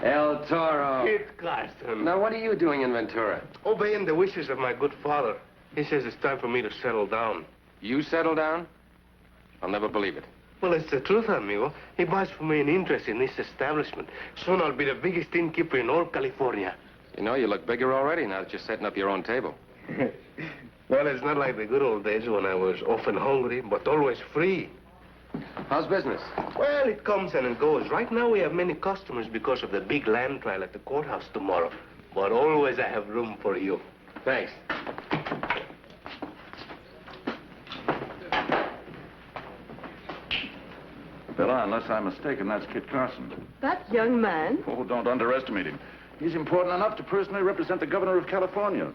El Toro. Kid Carson. Now, what are you doing in Ventura? Obeying the wishes of my good father. He says it's time for me to settle down. You settle down? I'll never believe it. Well, it's the truth, amigo. He buys for me an interest in this establishment. Soon I'll be the biggest innkeeper in all California. You know, you look bigger already now that you're setting up your own table. Well, it's not like the good old days when I was often hungry, but always free. How's business? Well, it comes and it goes. Right now we have many customers because of the big land trial at the courthouse tomorrow. But always I have room for you. Thanks. Bella, unless I'm mistaken, that's Kit Carson. That young man? Oh, don't underestimate him. He's important enough to personally represent the governor of California.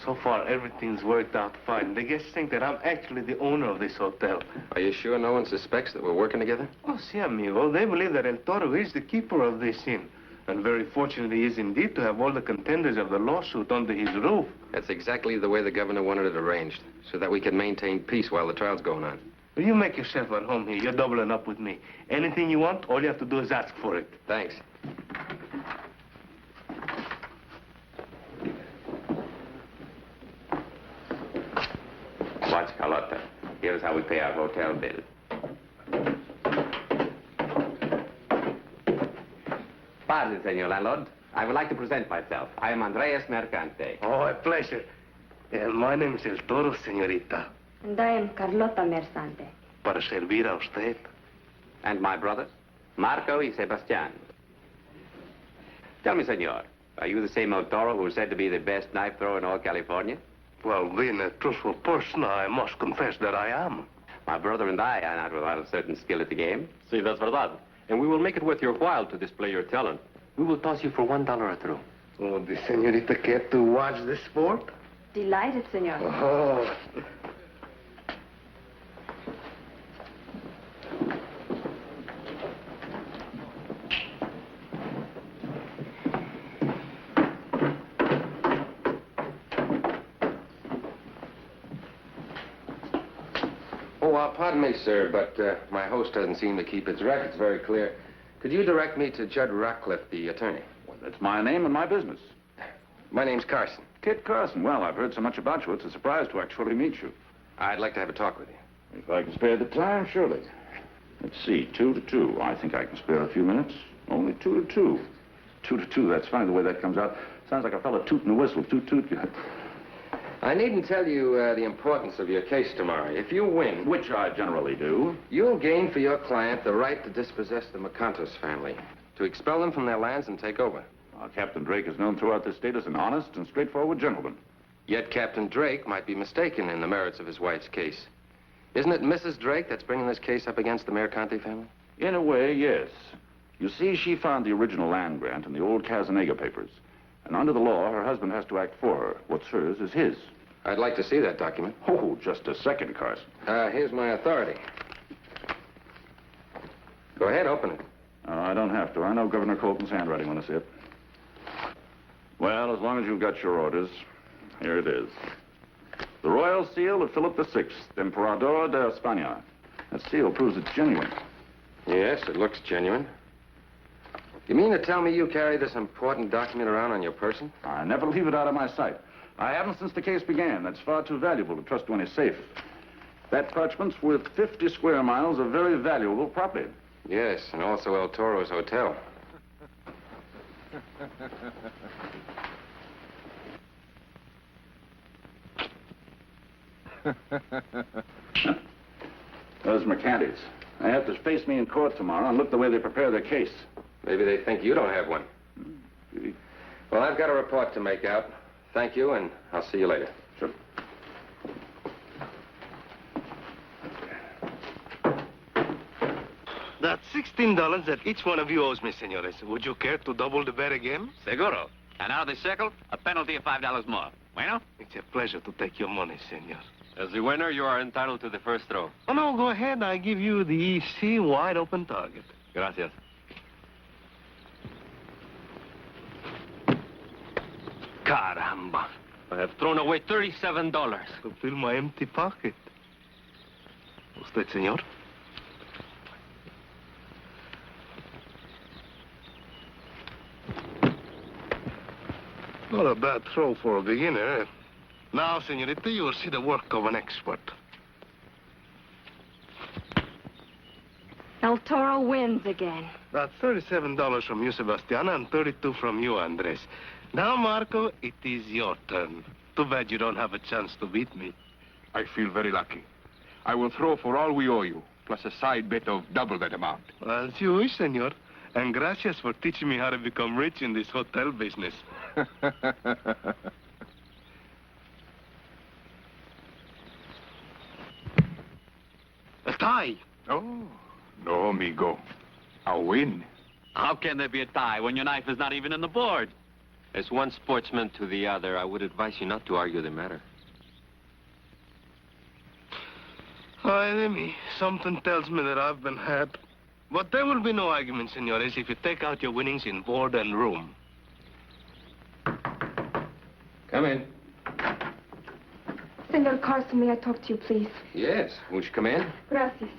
So far, everything's worked out fine. The guests think that I'm actually the owner of this hotel. Are you sure no one suspects that we're working together? Oh, si, amigo. They believe that El Toro is the keeper of this inn. And very fortunate he is indeed to have all the contenders of the lawsuit under his roof. That's exactly the way the governor wanted it arranged, so that we can maintain peace while the trial's going on. Well, you make yourself at home here. You're doubling up with me. Anything you want, all you have to do is ask for it. Thanks. Watch, Carlotta. Here's how we pay our hotel bill. Pardon, senor landlord. I would like to present myself. I am Andreas Mercante. Oh, a pleasure. My name is El Toro, señorita. And I am Carlota Mersante. Para servir a usted. And my brothers, Marco y Sebastian. Tell me, senor, are you the same El Toro who is said to be the best knife thrower in all California? Well, being a truthful person, I must confess that I am. My brother and I are not without a certain skill at the game. Si, that's verdad. And we will make it worth your while to display your talent. We will toss you for $1 a throw. Oh, the señorita care to watch the sport? Delighted, senor. Oh. Pardon me, sir, but my host doesn't seem to keep his records very clear. Could you direct me to Judd Ratcliffe, the attorney? Well, that's my name and my business. My name's Carson. Kit Carson. Well, I've heard so much about you, it's a surprise to actually meet you. I'd like to have a talk with you. If I can spare the time, surely. Let's see, 2 to 2. I think I can spare a few minutes. Only 2 to 2. 2 to 2, that's funny the way that comes out. Sounds like a fellow tooting a whistle. Toot, toot. I needn't tell you the importance of your case tomorrow. If you win... Which I generally do. You'll gain for your client the right to dispossess the Mamakos family, to expel them from their lands and take over. Captain Drake is known throughout this state as an honest and straightforward gentleman. Yet Captain Drake might be mistaken in the merits of his wife's case. Isn't it Mrs. Drake that's bringing this case up against the Mercante family? In a way, yes. You see, she found the original land grant in the old Casanega papers. And under the law, her husband has to act for her. What's hers is his. I'd like to see that document. Oh, just a second, Carson. Here's my authority. Go ahead, open it. I don't have to. I know Governor Colton's handwriting when I see it. Well, as long as you've got your orders, here it is. The royal seal of Philip VI, Emperador de España. That seal proves it's genuine. Yes, it looks genuine. You mean to tell me you carry this important document around on your person? I never leave it out of my sight. I haven't since the case began. That's far too valuable to trust to any safe. That parchment's worth 50 square miles of very valuable property. Yes, and also El Toro's hotel. Those Mercantes. They have to face me in court tomorrow and look the way they prepare their case. Maybe they think you don't have one. Well, I've got a report to make out. Thank you, and I'll see you later. Sure. That's $16 that each one of you owes me, senores. Would you care to double the bet again? Seguro. And out of the circle, a penalty of $5 more. Bueno? It's a pleasure to take your money, senor. As the winner, you are entitled to the first throw. Oh, no, go ahead. I give you the easy, wide-open target. Gracias. Caramba. I have thrown away $37. To fill my empty pocket. Usted, señor? Not a bad throw for a beginner. Now, señorita, you will see the work of an expert. El Toro wins again. That's $37 from you, Sebastiana, and $32 from you, Andres. Now, Marco, it is your turn. Too bad you don't have a chance to beat me. I feel very lucky. I will throw for all we owe you, plus a side bet of double that amount. As you wish, senor. And gracias for teaching me how to become rich in this hotel business. A tie. Oh, no, amigo. A win. How can there be a tie when your knife is not even in the board? As one sportsman to the other, I would advise you not to argue the matter. Ay de me. Something tells me that I've been had. But there will be no argument, senores, if you take out your winnings in board and room. Come in. Senor Carson, may I talk to you, please? Yes. Won't you come in? Gracias.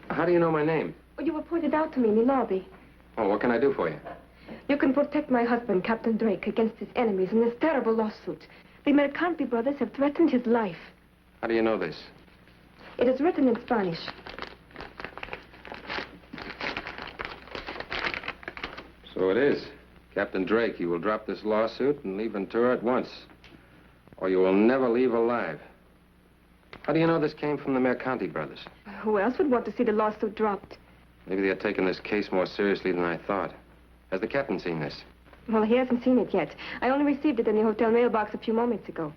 How do you know my name? Oh, you were pointed out to me in the lobby. Oh, what can I do for you? You can protect my husband, Captain Drake, against his enemies in this terrible lawsuit. The Mercanti brothers have threatened his life. How do you know this? It is written in Spanish. So it is. Captain Drake, you will drop this lawsuit and leave Ventura at once. Or you will never leave alive. How do you know this came from the Mercanti brothers? Who else would want to see the lawsuit dropped? Maybe they're taking this case more seriously than I thought. Has the captain seen this? Well, he hasn't seen it yet. I only received it in the hotel mailbox a few moments ago.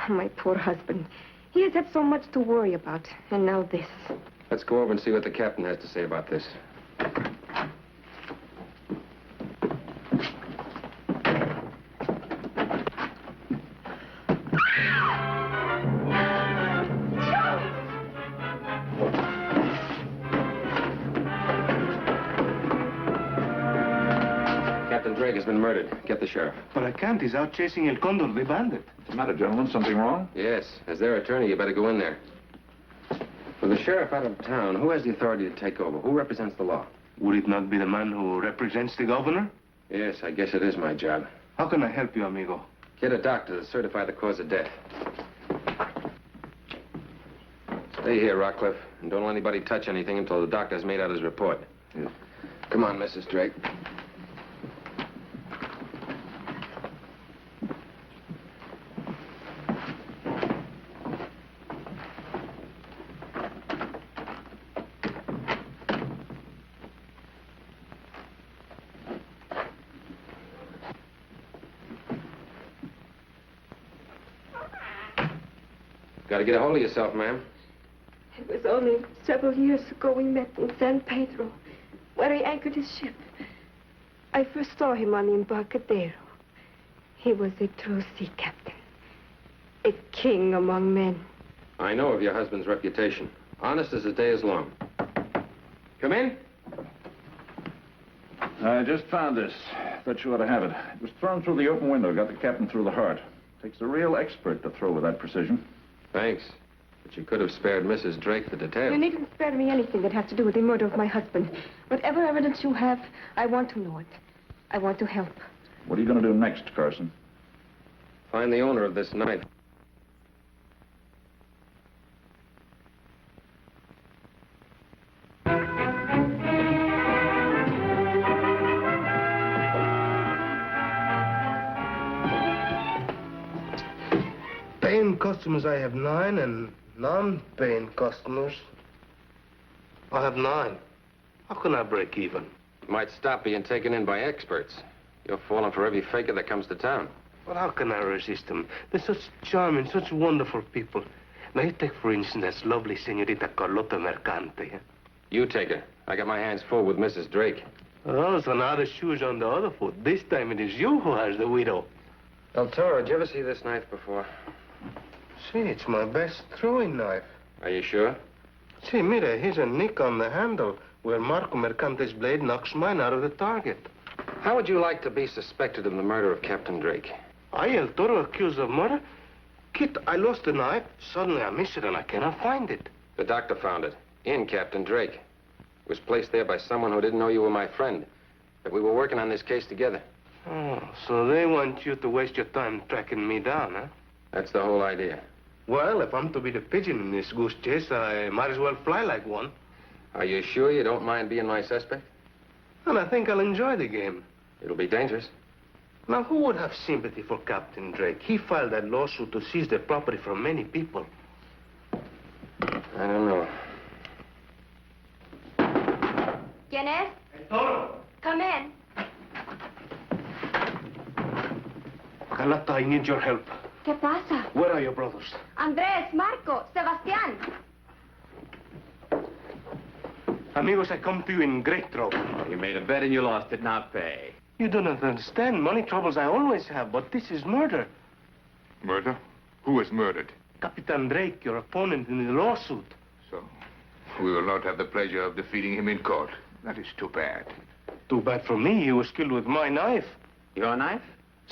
My poor husband. He has had so much to worry about. And now this. Let's go over and see what the captain has to say about this. Drake has been murdered. Get the sheriff. But I can't. He's out chasing El Condor, the bandit. What's the matter, gentlemen? Something wrong? Yes. As their attorney, you better go in there. For the sheriff out of town, who has the authority to take over? Who represents the law? Would it not be the man who represents the governor? Yes, I guess it is my job. How can I help you, amigo? Get a doctor to certify the cause of death. Stay here, Rockcliffe, and don't let anybody touch anything until the doctor's made out his report. Yes. Come on, Mrs. Drake. Got to get a hold of yourself, ma'am. It was only several years ago we met in San Pedro, where he anchored his ship. I first saw him on the Embarcadero. He was a true sea captain, a king among men. I know of your husband's reputation. Honest as the day is long. Come in. I just found this. Bet you ought to have it. It was thrown through the open window, got the captain through the heart. Takes a real expert to throw with that precision. Thanks. But you could have spared Mrs. Drake the details. You needn't spare me anything that has to do with the murder of my husband. Whatever evidence you have, I want to know it. I want to help. What are you going to do next, Carson? Find the owner of this knife. Paying customers, I have 9, and non-paying customers, I have 9. How can I break even? Might stop being taken in by experts. You're falling for every faker that comes to town. Well, how can I resist them? They're such charming, such wonderful people. Now, you take, for instance, that lovely señorita Carlota Mercante. Huh? You take her. I got my hands full with Mrs. Drake. Oh, so now the shoe's on the other foot. This time it is you who has the widow. El Toro, did you ever see this knife before? See, it's my best throwing knife. Are you sure? See, mira, here's a nick on the handle where Marco Mercante's blade knocks mine out of the target. How would you like to be suspected of the murder of Captain Drake? El Toro accused of murder? Kid, I lost the knife. Suddenly I miss it and I cannot find it. The doctor found it in Captain Drake. It was placed there by someone who didn't know you were my friend. But we were working on this case together. Oh, so they want you to waste your time tracking me down, huh? That's the whole idea. Well, if I'm to be the pigeon in this goose chase, I might as well fly like one. Are you sure you don't mind being my suspect? And I think I'll enjoy the game. It'll be dangerous. Now, who would have sympathy for Captain Drake? He filed that lawsuit to seize the property from many people. I don't know. ¿Quién es? Toro! Come in. Carlota, I need your help. ¿Qué pasa? Where are your brothers? Andrés, Marco, Sebastián. Amigos, I come to you in great trouble. You made a bet and you lost it, not pay. You do not understand. Money troubles I always have, but this is murder. Murder? Who was murdered? Captain Drake, your opponent in the lawsuit. So, we will not have the pleasure of defeating him in court. That is too bad. Too bad for me. He was killed with my knife. Your knife?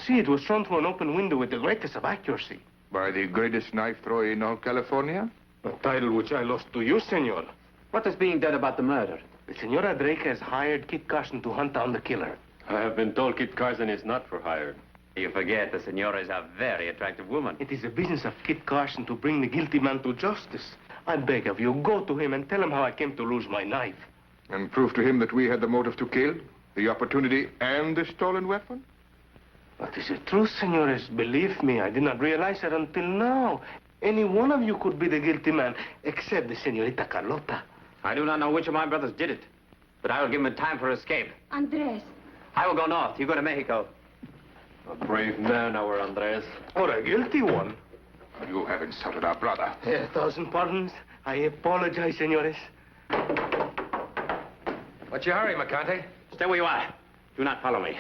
See, it was thrown through an open window with the greatest of accuracy. By the greatest knife thrower in all California? A title which I lost to you, senor. What is being done about the murder? The Senora Drake has hired Kit Carson to hunt down the killer. I have been told Kit Carson is not for hire. You forget the senora is a very attractive woman. It is the business of Kit Carson to bring the guilty man to justice. I beg of you, go to him and tell him how I came to lose my knife. And prove to him that we had the motive to kill, the opportunity, and the stolen weapon? But is it true, senores? Believe me, I did not realize it until now. Any one of you could be the guilty man, except the senorita Carlota. I do not know which of my brothers did it, but I will give him time for escape. Andrés. I will go north. You go to Mexico. A brave man, our Andres. Or a guilty one. You have insulted our brother. 1,000 pardons. I apologize, senores. What's your hurry, McConaughey? Stay where you are. Do not follow me.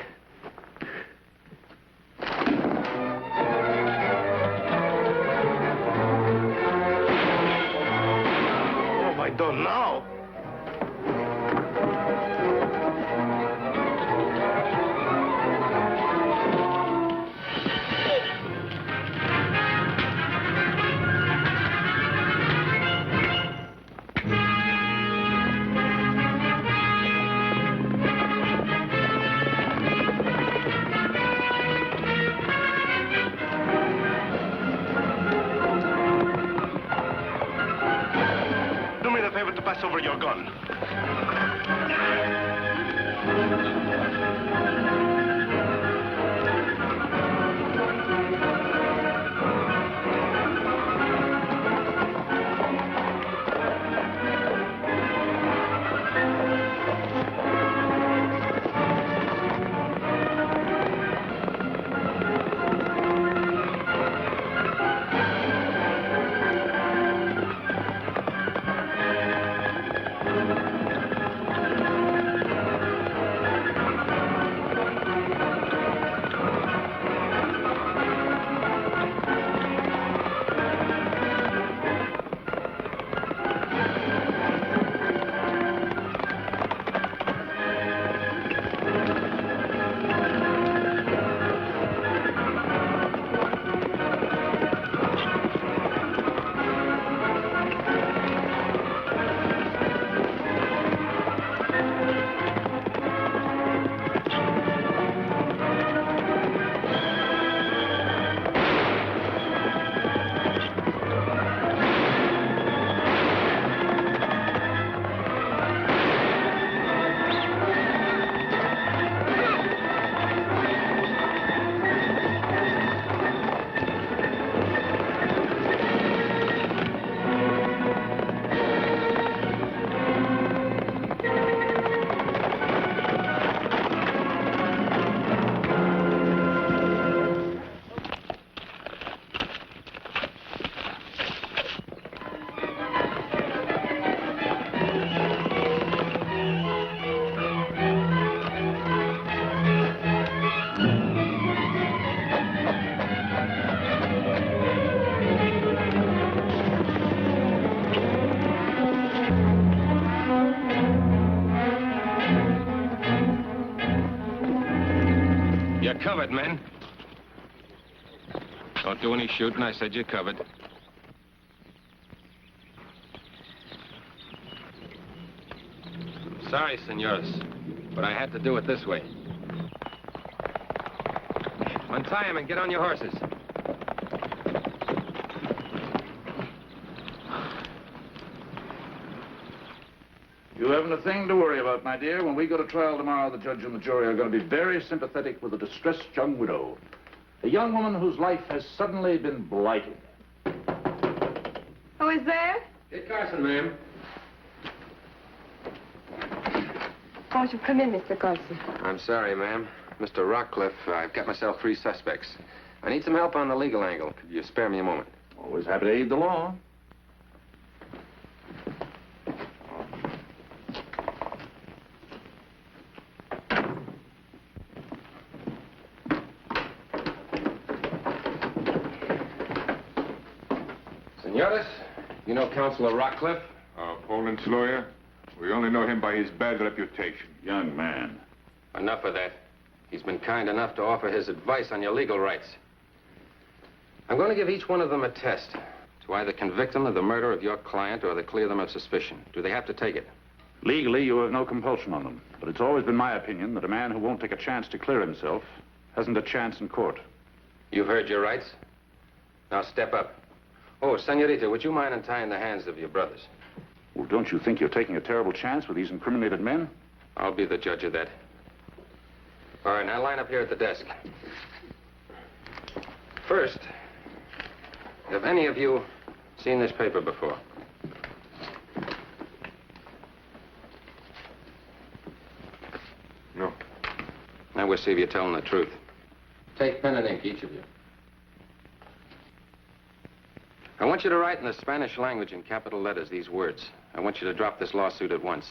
What have I done now? Do me the favor to pass over your gun. You're covered, men. Don't do any shooting. I said you're covered. Sorry, senores, but I had to do it this way. Untie him and get on your horses. You haven't a thing to worry about, my dear. When we go to trial tomorrow, the judge and the jury are going to be very sympathetic with a distressed young widow. A young woman whose life has suddenly been blighted. Who is there? Kit Carson, ma'am. Won't you come in, Mr. Carson? I'm sorry, ma'am. Mr. Rockcliffe, I've got myself 3 suspects. I need some help on the legal angle. Could you spare me a moment? Always happy to aid the law. Senores, you know Counselor Rockcliffe? Poland's lawyer? We only know him by his bad reputation. Young man. Enough of that. He's been kind enough to offer his advice on your legal rights. I'm going to give each one of them a test to either convict them of the murder of your client or to clear them of suspicion. Do they have to take it? Legally, you have no compulsion on them. But it's always been my opinion that a man who won't take a chance to clear himself hasn't a chance in court. You've heard your rights. Now step up. Oh, senorita, would you mind untying the hands of your brothers? Well, don't you think you're taking a terrible chance with these incriminated men? I'll be the judge of that. All right, now line up here at the desk. First, have any of you seen this paper before? No. Now we'll see if you're telling the truth. Take pen and ink, each of you. I want you to write in the Spanish language in capital letters these words. I want you to drop this lawsuit at once.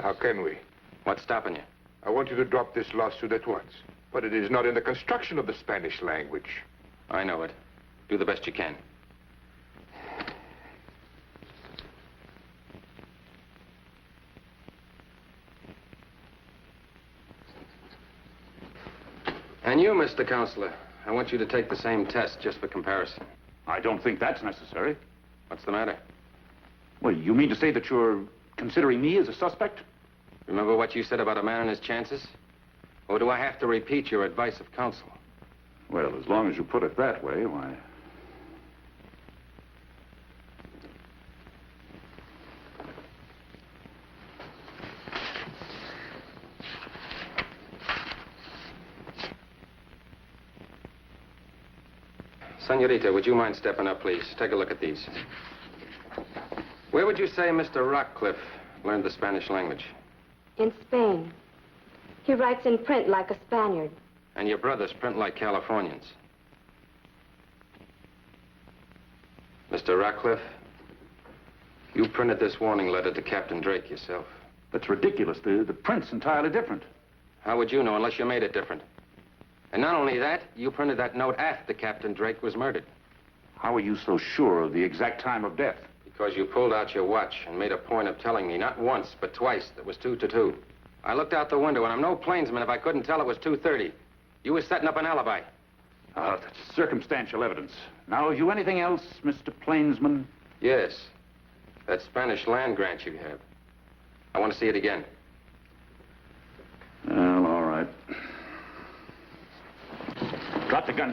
How can we? What's stopping you? I want you to drop this lawsuit at once. But it is not in the construction of the Spanish language. I know it. Do the best you can. And you, Mr. Counselor, I want you to take the same test just for comparison. I don't think that's necessary. What's the matter? Well, you mean to say that you're considering me as a suspect? Remember what you said about a man and his chances? Or do I have to repeat your advice of counsel? Well, as long as you put it that way, why... Senorita, would you mind stepping up, please? Take a look at these. Where would you say Mr. Rockcliffe learned the Spanish language? In Spain. He writes in print like a Spaniard. And your brothers print like Californians. Mr. Rockcliffe, you printed this warning letter to Captain Drake yourself. That's ridiculous. The print's entirely different. How would you know unless you made it different? And not only that, you printed that note after Captain Drake was murdered. How are you so sure of the exact time of death? Because you pulled out your watch and made a point of telling me not once, but twice, that it was 2 to 2. I looked out the window, and I'm no plainsman if I couldn't tell it was 2:30. You were setting up an alibi. That's circumstantial evidence. Now, have you anything else, Mr. Plainsman? Yes. That Spanish land grant you have. I want to see it again. Well, all right. Drop the gun.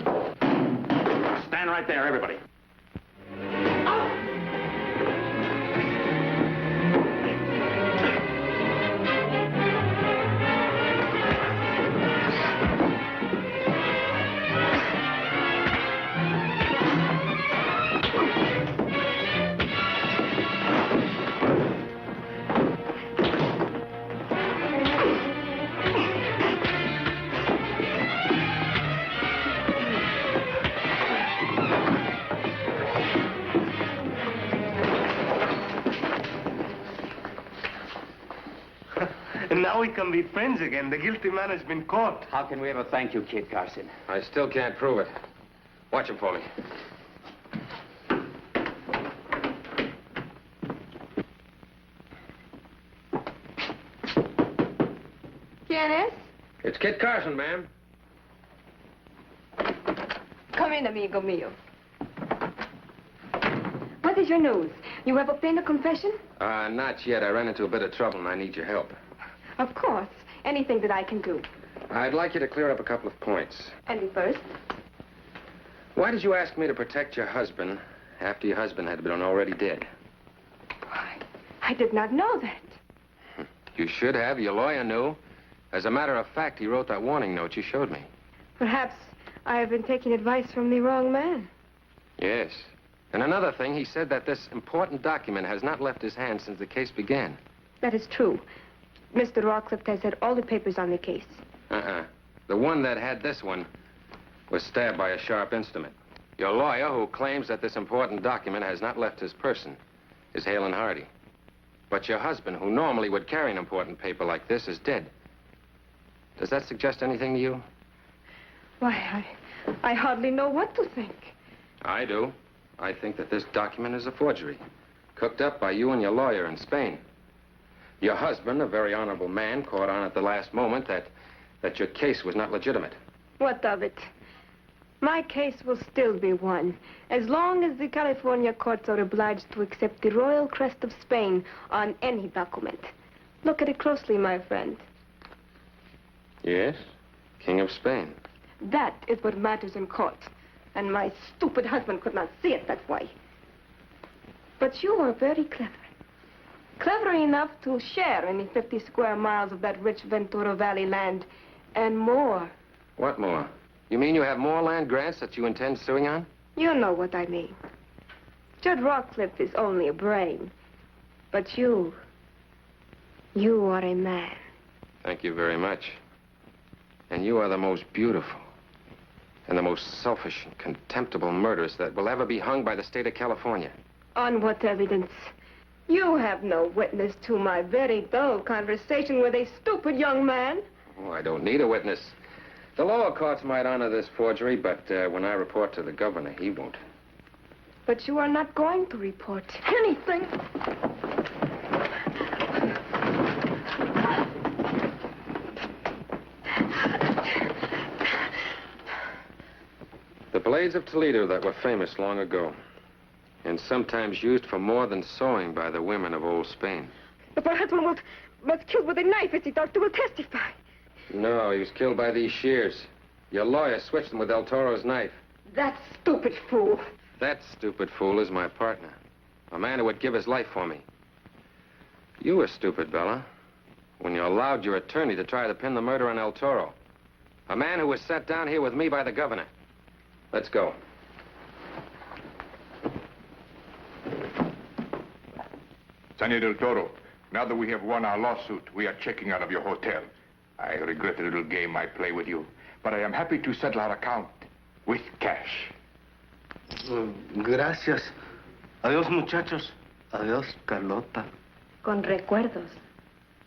Stand right there, everybody. And now we can be friends again. The guilty man has been caught. How can we ever thank you, Kid Carson? I still can't prove it. Watch him for me. ¿Quién es? It's Kit Carson, ma'am. Come in, amigo mío. What is your news? You have obtained a confession? Not yet. I ran into a bit of trouble and I need your help. Of course. Anything that I can do. I'd like you to clear up a couple of points. And first? Why did you ask me to protect your husband after your husband had been already dead? I did not know that. You should have. Your lawyer knew. As a matter of fact, he wrote that warning note you showed me. Perhaps I have been taking advice from the wrong man. Yes. And another thing, he said that this important document has not left his hands since the case began. That is true. Mr. Rawcliffe has had all the papers on the case. The one that had this one was stabbed by a sharp instrument. Your lawyer, who claims that this important document has not left his person, is hale and hearty. But your husband, who normally would carry an important paper like this, is dead. Does that suggest anything to you? Why, I hardly know what to think. I do. I think that this document is a forgery, cooked up by you and your lawyer in Spain. Your husband, a very honorable man, caught on at the last moment that your case was not legitimate. What of it? My case will still be won, as long as the California courts are obliged to accept the royal crest of Spain on any document. Look at it closely, my friend. Yes, King of Spain. That is what matters in court, and my stupid husband could not see it that way. But you are very clever. Clever enough to share in the 50 square miles of that rich Ventura Valley land, and more. What more? You mean you have more land grants that you intend suing on? You know what I mean. Judge Rawcliffe is only a brain. But you are a man. Thank you very much. And you are the most beautiful and the most selfish and contemptible murderess that will ever be hung by the state of California. On what evidence? You have no witness to my very dull conversation with a stupid young man. Oh, I don't need a witness. The lower courts might honor this forgery, but when I report to the governor, he won't. But you are not going to report anything. The blades of Toledo that were famous long ago, and sometimes used for more than sewing by the women of old Spain. But my husband was killed with a knife, as the doctor will testify. No, he was killed by these shears. Your lawyer switched them with El Toro's knife. That stupid fool. That stupid fool is my partner. A man who would give his life for me. You were stupid, Bella, when you allowed your attorney to try to pin the murder on El Toro. A man who was sent down here with me by the governor. Let's go. Senor del Toro, now that we have won our lawsuit, we are checking out of your hotel. I regret the little game I play with you, but I am happy to settle our account with cash. Gracias. Adiós, muchachos. Adiós, Carlota. Con recuerdos.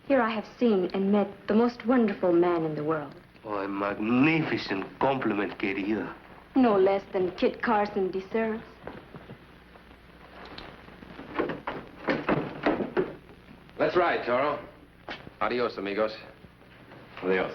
Here I have seen and met the most wonderful man in the world. Oh, a magnificent compliment, querida. No less than Kit Carson deserves. Let's ride, Toro. Adios, amigos. Adios.